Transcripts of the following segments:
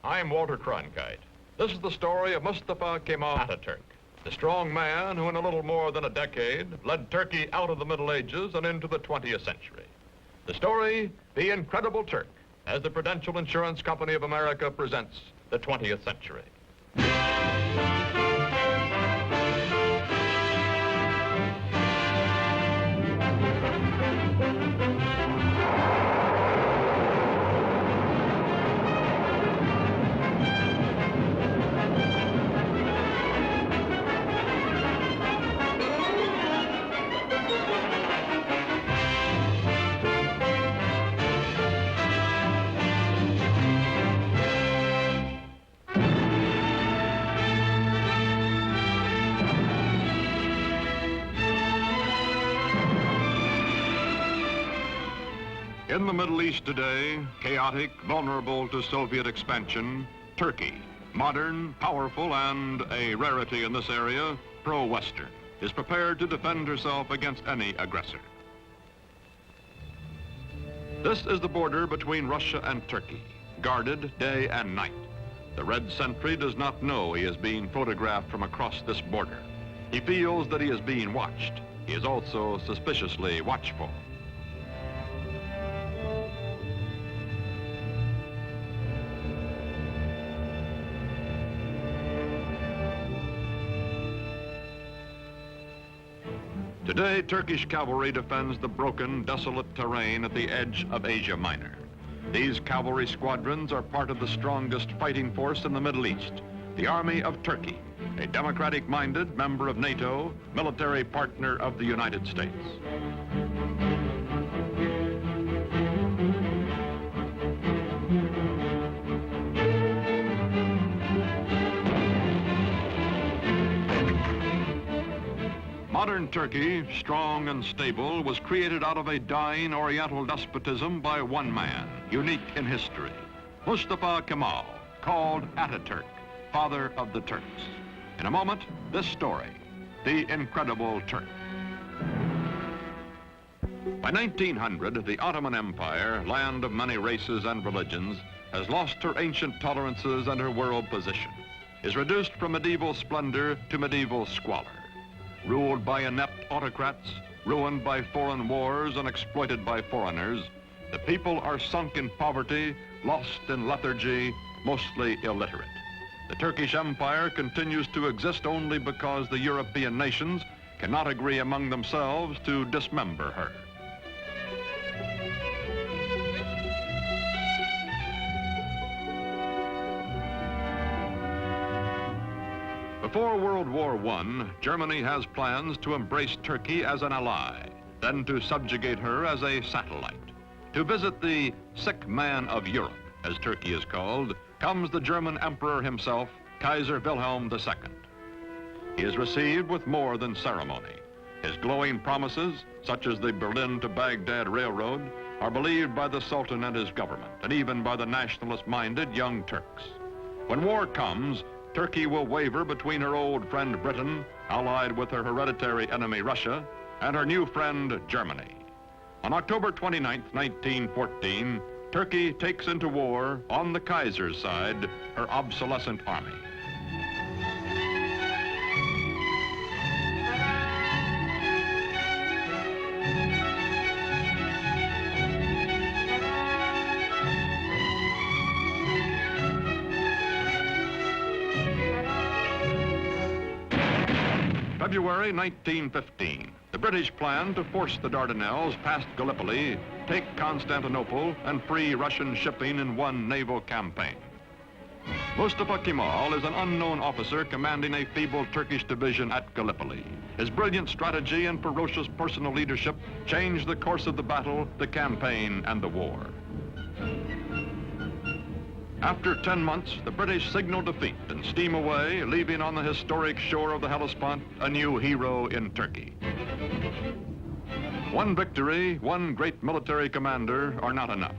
I'm Walter Cronkite. This is the story of Mustafa Kemal Ataturk, the strong man who in a little more than a decade led Turkey out of the Middle Ages and into the 20th century. The story, The Incredible Turk, as the Prudential Insurance Company of America presents the 20th century. In the Middle East today, chaotic, vulnerable to Soviet expansion, Turkey, modern, powerful, and a rarity in this area, pro-Western, is prepared to defend herself against any aggressor. This is the border between Russia and Turkey, guarded day and night. The red sentry does not know he is being photographed from across this border. He feels that he is being watched. He is also suspiciously watchful. Today, Turkish cavalry defends the broken, desolate terrain at the edge of Asia Minor. These cavalry squadrons are part of the strongest fighting force in the Middle East, the Army of Turkey, a democratic-minded member of NATO, military partner of the United States. Modern Turkey, strong and stable, was created out of a dying Oriental despotism by one man, unique in history, Mustafa Kemal, called Ataturk, father of the Turks. In a moment, this story, The Incredible Turk. By 1900, the Ottoman Empire, land of many races and religions, has lost her ancient tolerances and her world position, is reduced from medieval splendor to medieval squalor. Ruled by inept autocrats, ruined by foreign wars and exploited by foreigners, the people are sunk in poverty, lost in lethargy, mostly illiterate. The Turkish Empire continues to exist only because the European nations cannot agree among themselves to dismember her. Before World War I, Germany has plans to embrace Turkey as an ally, then to subjugate her as a satellite. To visit the sick man of Europe, as Turkey is called, comes the German emperor himself, Kaiser Wilhelm II. He is received with more than ceremony. His glowing promises, such as the Berlin to Baghdad Railroad, are believed by the Sultan and his government, and even by the nationalist-minded Young Turks. When war comes, Turkey will waver between her old friend Britain, allied with her hereditary enemy Russia, and her new friend Germany. On October 29, 1914, Turkey takes into war, on the Kaiser's side, her obsolescent army. February 1915, the British plan to force the Dardanelles past Gallipoli, take Constantinople, and free Russian shipping in one naval campaign. Mustafa Kemal is an unknown officer commanding a feeble Turkish division at Gallipoli. His brilliant strategy and ferocious personal leadership changed the course of the battle, the campaign, and the war. After 10 months, the British signal defeat and steam away, leaving on the historic shore of the Hellespont a new hero in Turkey. One victory, one great military commander are not enough.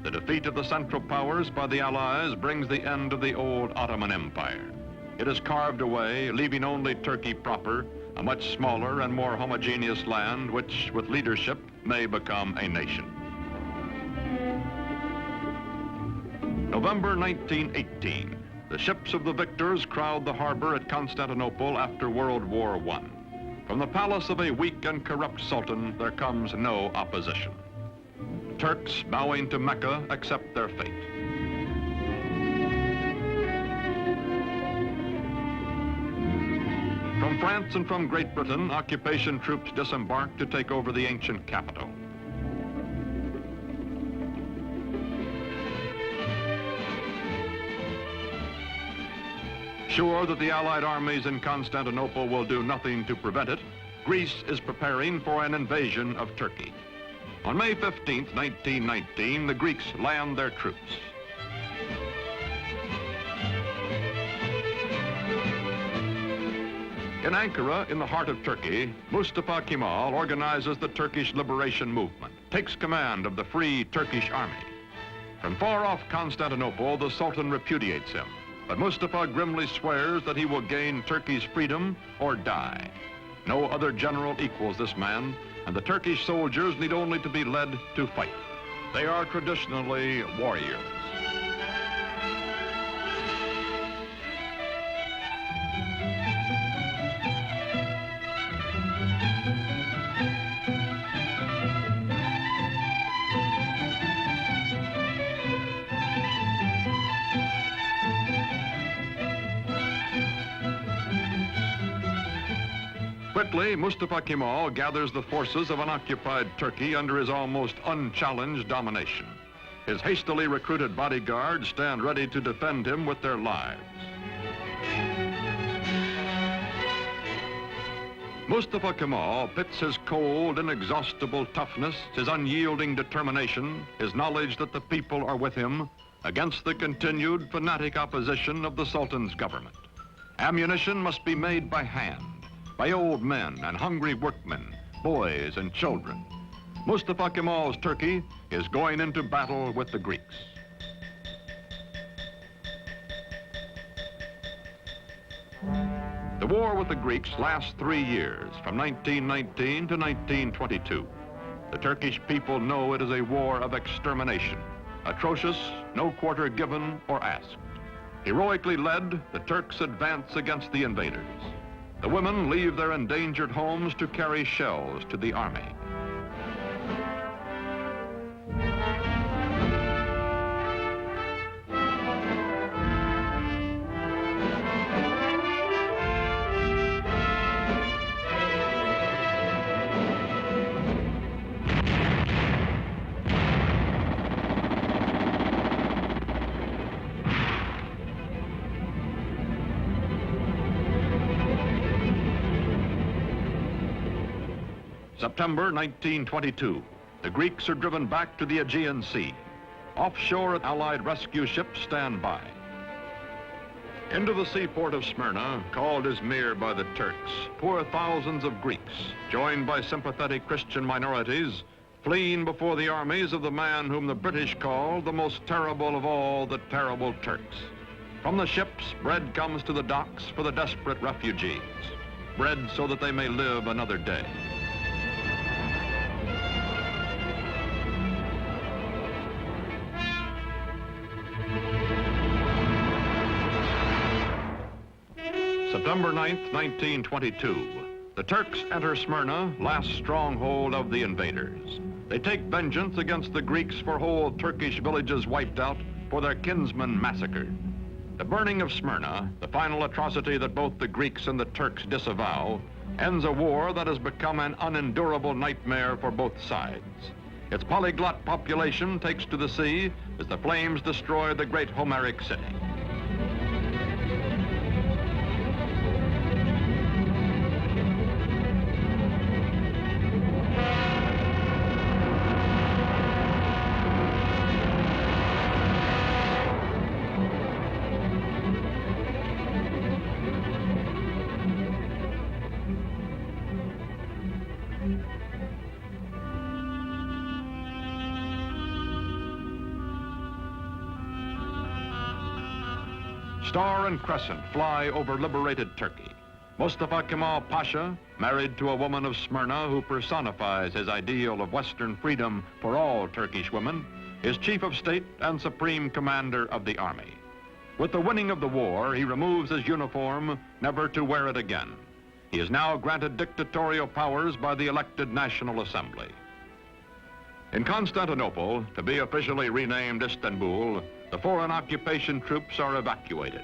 The defeat of the Central Powers by the Allies brings the end of the old Ottoman Empire. It is carved away, leaving only Turkey proper, a much smaller and more homogeneous land which, with leadership, may become a nation. November 1918. The ships of the victors crowd the harbor at Constantinople after World War I. From the palace of a weak and corrupt sultan, there comes no opposition. Turks bowing to Mecca accept their fate. From France and from Great Britain, occupation troops disembark to take over the ancient capital. Sure that the Allied armies in Constantinople will do nothing to prevent it, Greece is preparing for an invasion of Turkey. On May 15, 1919, the Greeks land their troops. In Ankara, in the heart of Turkey, Mustafa Kemal organizes the Turkish liberation movement, takes command of the Free Turkish Army. From far off Constantinople, the Sultan repudiates him, but Mustafa grimly swears that he will gain Turkey's freedom or die. No other general equals this man, and the Turkish soldiers need only to be led to fight. They are traditionally warriors. Quickly, Mustafa Kemal gathers the forces of unoccupied Turkey under his almost unchallenged domination. His hastily recruited bodyguards stand ready to defend him with their lives. Mustafa Kemal pits his cold, inexhaustible toughness, his unyielding determination, his knowledge that the people are with him, against the continued fanatic opposition of the Sultan's government. Ammunition must be made by hand, by old men and hungry workmen, boys and children. Mustafa Kemal's Turkey is going into battle with the Greeks. The war with the Greeks lasts 3 years, from 1919 to 1922. The Turkish people know it is a war of extermination, atrocious, no quarter given or asked. Heroically led, the Turks advance against the invaders. The women leave their endangered homes to carry shells to the army. September 1922, the Greeks are driven back to the Aegean Sea. Offshore, Allied rescue ships stand by. Into the seaport of Smyrna, called Izmir by the Turks, pour thousands of Greeks, joined by sympathetic Christian minorities, fleeing before the armies of the man whom the British called the most terrible of all the terrible Turks. From the ships, bread comes to the docks for the desperate refugees. Bread so that they may live another day. September 9th, 1922. The Turks enter Smyrna, last stronghold of the invaders. They take vengeance against the Greeks for whole Turkish villages wiped out, for their kinsmen massacred. The burning of Smyrna, the final atrocity that both the Greeks and the Turks disavow, ends a war that has become an unendurable nightmare for both sides. Its polyglot population takes to the sea as the flames destroy the great Homeric city. Star and crescent fly over liberated Turkey. Mustafa Kemal Pasha, married to a woman of Smyrna who personifies his ideal of Western freedom for all Turkish women, is chief of state and supreme commander of the army. With the winning of the war, he removes his uniform, never to wear it again. He is now granted dictatorial powers by the elected National Assembly. In Constantinople, to be officially renamed Istanbul, the foreign occupation troops are evacuated.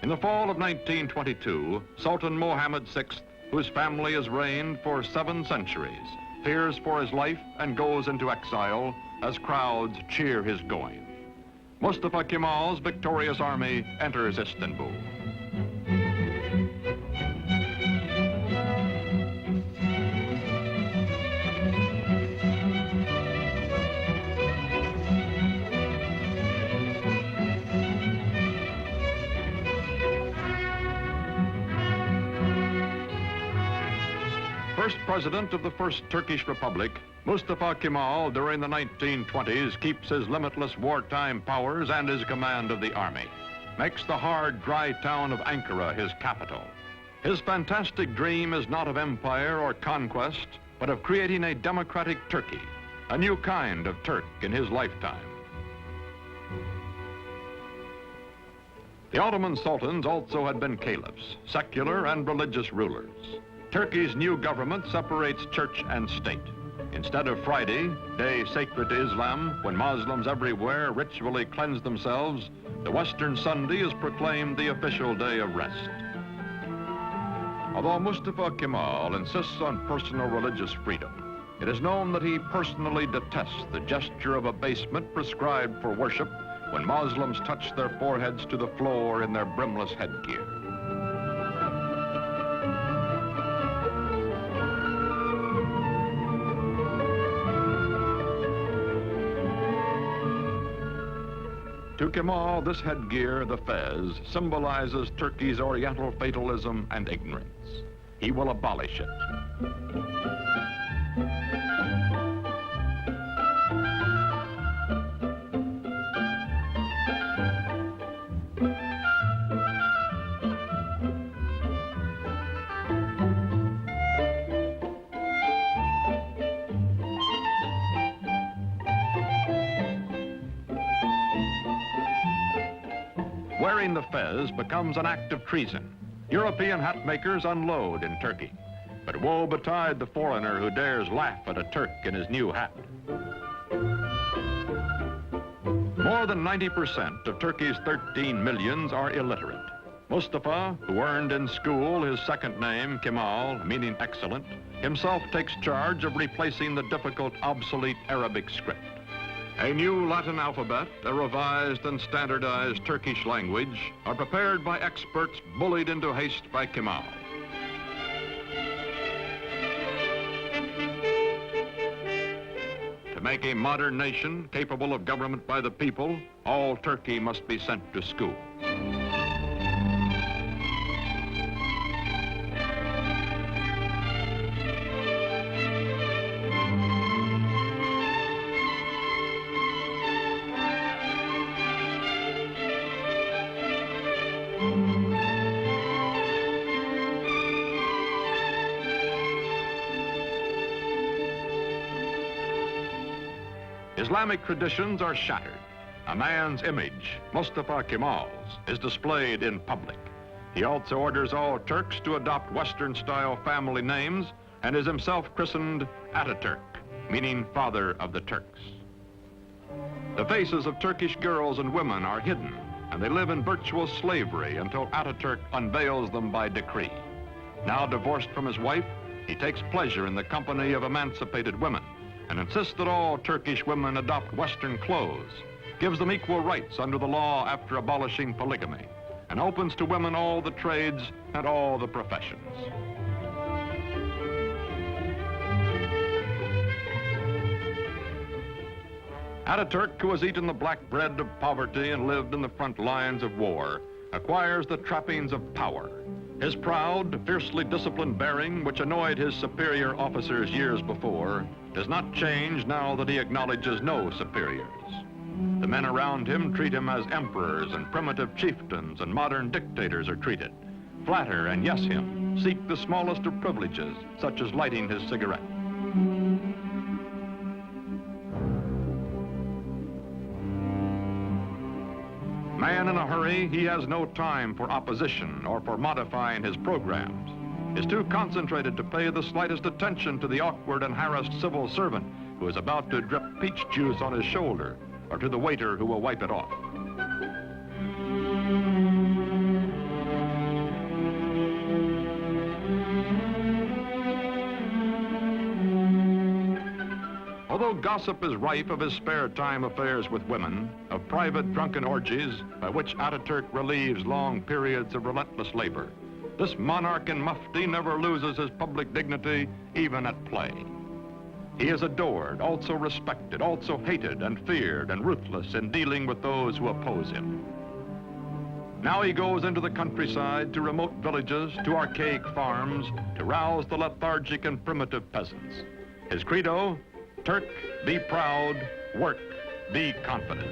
In the fall of 1922, Sultan Mohammed VI, whose family has reigned for 7 centuries, fears for his life and goes into exile as crowds cheer his going. Mustafa Kemal's victorious army enters Istanbul. First president of the First Turkish Republic, Mustafa Kemal, during the 1920s, keeps his limitless wartime powers and his command of the army, makes the hard, dry town of Ankara his capital. His fantastic dream is not of empire or conquest, but of creating a democratic Turkey, a new kind of Turk in his lifetime. The Ottoman sultans also had been caliphs, secular and religious rulers. Turkey's new government separates church and state. Instead of Friday, day sacred to Islam, when Muslims everywhere ritually cleanse themselves, the Western Sunday is proclaimed the official day of rest. Although Mustafa Kemal insists on personal religious freedom, it is known that he personally detests the gesture of abasement prescribed for worship when Muslims touch their foreheads to the floor in their brimless headgear. To Kemal, this headgear, the fez, symbolizes Turkey's Oriental fatalism and ignorance. He will abolish it. Wearing the fez becomes an act of treason. European hat makers unload in Turkey. But woe betide the foreigner who dares laugh at a Turk in his new hat. More than 90% of Turkey's 13 millions are illiterate. Mustafa, who earned in school his second name, Kemal, meaning excellent, himself takes charge of replacing the difficult, obsolete Arabic script. A new Latin alphabet, a revised and standardized Turkish language are prepared by experts bullied into haste by Kemal. To make a modern nation capable of government by the people, all Turkey must be sent to school. Islamic traditions are shattered. A man's image, Mustafa Kemal's, is displayed in public. He also orders all Turks to adopt Western-style family names and is himself christened Ataturk, meaning father of the Turks. The faces of Turkish girls and women are hidden, and they live in virtual slavery until Ataturk unveils them by decree. Now divorced from his wife, he takes pleasure in the company of emancipated women and insists that all Turkish women adopt Western clothes, gives them equal rights under the law after abolishing polygamy, and opens to women all the trades and all the professions. Ataturk, who has eaten the black bread of poverty and lived in the front lines of war, acquires the trappings of power. His proud, fiercely disciplined bearing, which annoyed his superior officers years before, does not change now that he acknowledges no superiors. The men around him treat him as emperors and primitive chieftains and modern dictators are treated. Flatter and yes him, seek the smallest of privileges, such as lighting his cigarette. man in a hurry, he has no time for opposition or for modifying his programs. Is too concentrated to pay the slightest attention to the awkward and harassed civil servant who is about to drip peach juice on his shoulder, or to the waiter who will wipe it off. Although gossip is rife of his spare time affairs with women, of private drunken orgies by which Ataturk relieves long periods of relentless labor, this monarch in mufti never loses his public dignity, even at play. He is adored, also respected, also hated and feared and ruthless in dealing with those who oppose him. Now he goes into the countryside, to remote villages, to archaic farms, to rouse the lethargic and primitive peasants. His credo, Turk, be proud, work, be confident.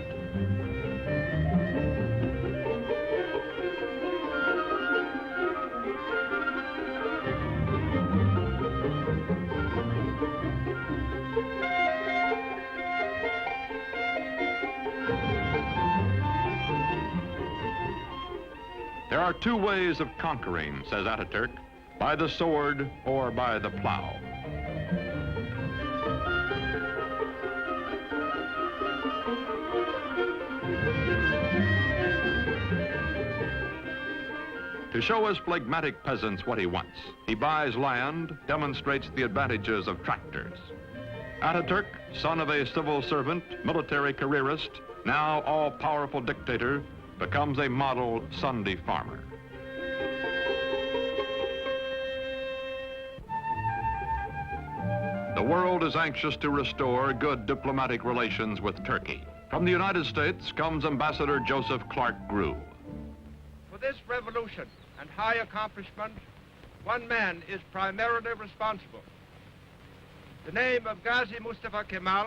There are two ways of conquering, says Ataturk, by the sword or by the plow. To show his phlegmatic peasants what he wants, he buys land, demonstrates the advantages of tractors. Ataturk, son of a civil servant, military careerist, now all-powerful dictator, becomes a model Sunday farmer. The world is anxious to restore good diplomatic relations with Turkey. From the United States comes Ambassador Joseph Clark Grew. For this revolution and high accomplishment, one man is primarily responsible. The name of Gazi Mustafa Kemal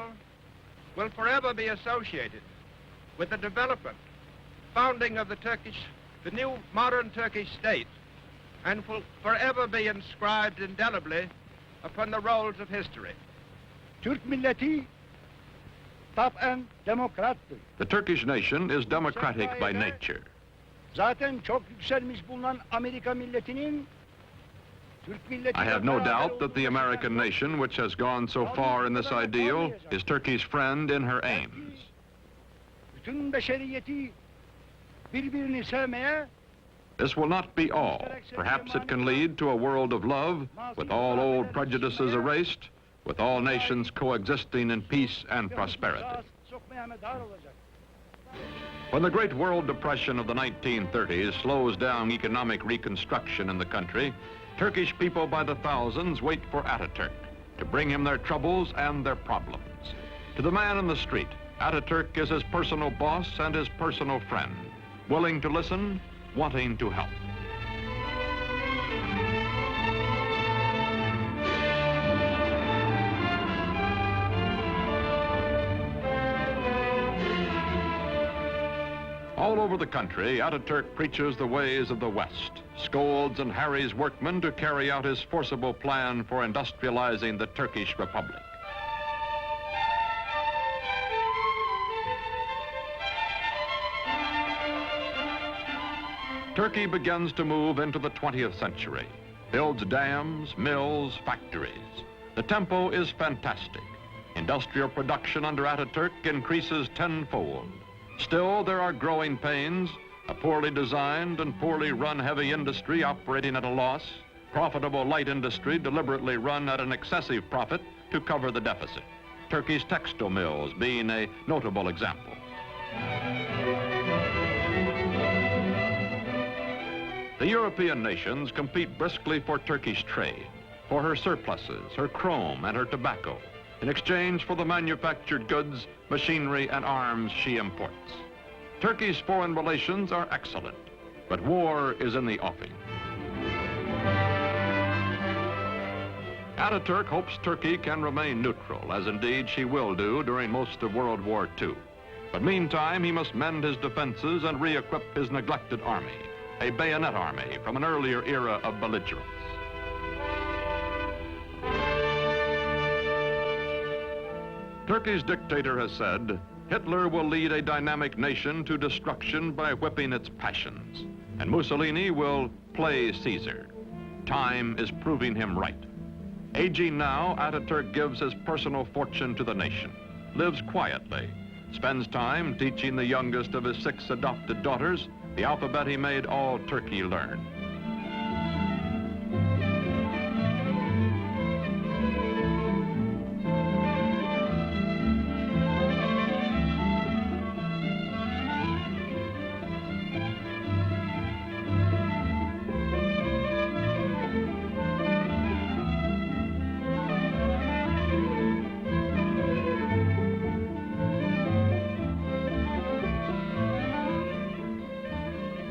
will forever be associated with the development, founding of the new modern Turkish state, and will forever be inscribed indelibly upon the rolls of history. Türk milleti taben demokrattır. The Turkish nation is democratic by nature. Zaten çok yükselmiş bulunan Amerika milletinin Türk milleti. I have no doubt that the American nation, which has gone so far in this ideal, is Turkey's friend in her aims. Bütün beşeriyeti birbirini sevmeye. This will not be all. Perhaps it can lead to a world of love, with all old prejudices erased, with all nations coexisting in peace and prosperity. When the Great World Depression of the 1930s slows down economic reconstruction in the country, Turkish people by the thousands wait for Ataturk to bring him their troubles and their problems. To the man in the street, Ataturk is his personal boss and his personal friend, willing to listen, wanting to help. All over the country, Ataturk preaches the ways of the West, scolds and harries workmen to carry out his forcible plan for industrializing the Turkish Republic. Turkey begins to move into the 20th century, builds dams, mills, factories. The tempo is fantastic. Industrial production under Ataturk increases tenfold. Still, there are growing pains, a poorly designed and poorly run heavy industry operating at a loss, profitable light industry deliberately run at an excessive profit to cover the deficit. Turkey's textile mills being a notable example. The European nations compete briskly for Turkish trade, for her surpluses, her chrome, and her tobacco, in exchange for the manufactured goods, machinery, and arms she imports. Turkey's foreign relations are excellent, but war is in the offing. Ataturk hopes Turkey can remain neutral, as indeed she will do during most of World War II. But meantime, he must mend his defenses and re-equip his neglected army, a bayonet army from an earlier era of belligerence. Turkey's dictator has said, Hitler will lead a dynamic nation to destruction by whipping its passions, and Mussolini will play Caesar. Time is proving him right. Aging now, Ataturk gives his personal fortune to the nation, lives quietly, spends time teaching the youngest of his 6 adopted daughters the alphabet he made all Turkey learn.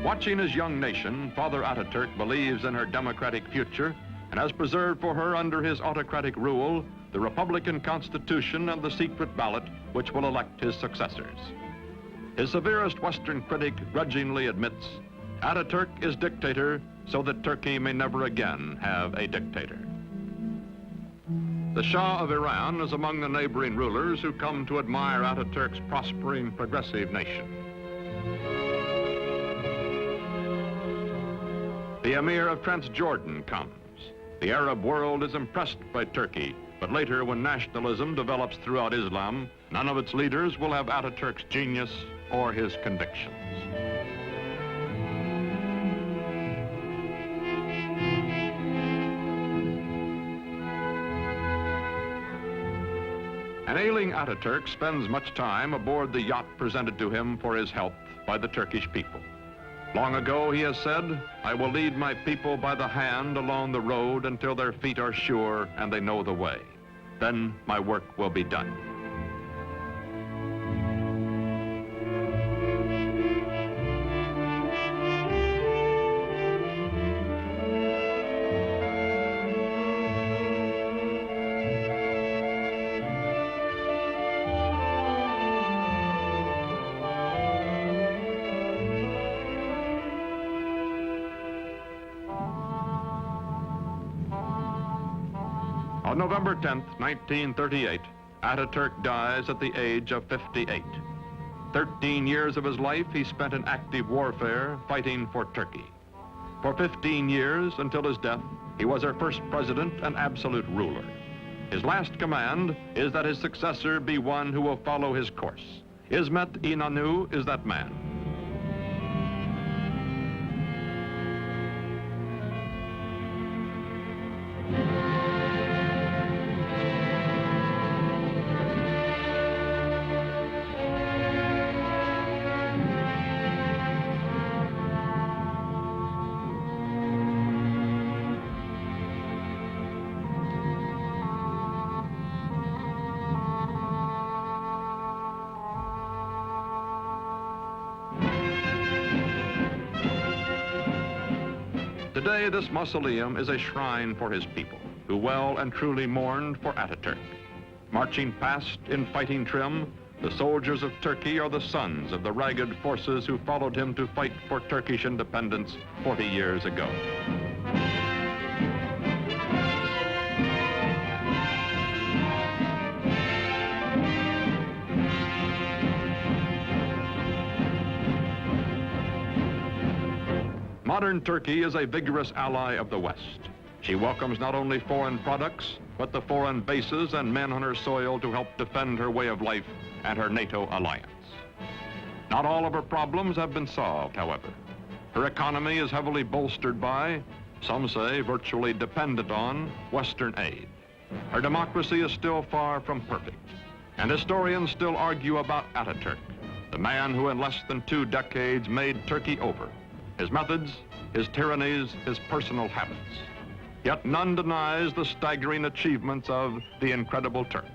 Watching his young nation, Father Ataturk believes in her democratic future and has preserved for her under his autocratic rule the Republican Constitution and the secret ballot which will elect his successors. His severest Western critic grudgingly admits, Ataturk is dictator so that Turkey may never again have a dictator. The Shah of Iran is among the neighboring rulers who come to admire Ataturk's prospering, progressive nation. The Emir of Transjordan comes. The Arab world is impressed by Turkey, but later when nationalism develops throughout Islam, none of its leaders will have Ataturk's genius or his convictions. An ailing Ataturk spends much time aboard the yacht presented to him for his health by the Turkish people. Long ago, he has said, I will lead my people by the hand along the road until their feet are sure and they know the way. Then my work will be done. On November 10th, 1938, Ataturk dies at the age of 58. 13 years of his life he spent in active warfare fighting for Turkey. For 15 years, until his death, he was our first president and absolute ruler. His last command is that his successor be one who will follow his course. Ismet İnönü is that man. Today, this mausoleum is a shrine for his people, who well and truly mourned for Ataturk. Marching past in fighting trim, the soldiers of Turkey are the sons of the ragged forces who followed him to fight for Turkish independence 40 years ago. Modern Turkey is a vigorous ally of the West. She welcomes not only foreign products, but the foreign bases and men on her soil to help defend her way of life and her NATO alliance. Not all of her problems have been solved, however. Her economy is heavily bolstered by, some say virtually dependent on, Western aid. Her democracy is still far from perfect, and historians still argue about Ataturk, the man who in less than 2 decades made Turkey over. His methods, his tyrannies, his personal habits. Yet none denies the staggering achievements of the incredible Turk.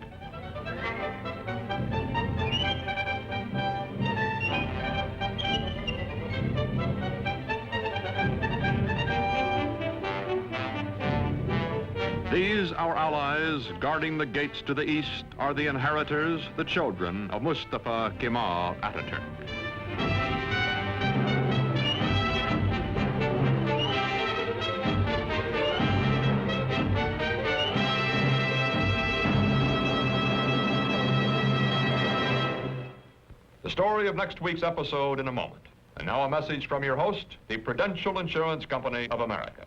These, our allies, guarding the gates to the east, are the inheritors, the children of Mustafa Kemal Ataturk. story of next week's episode in a moment. And now a message from your host, the Prudential Insurance Company of America.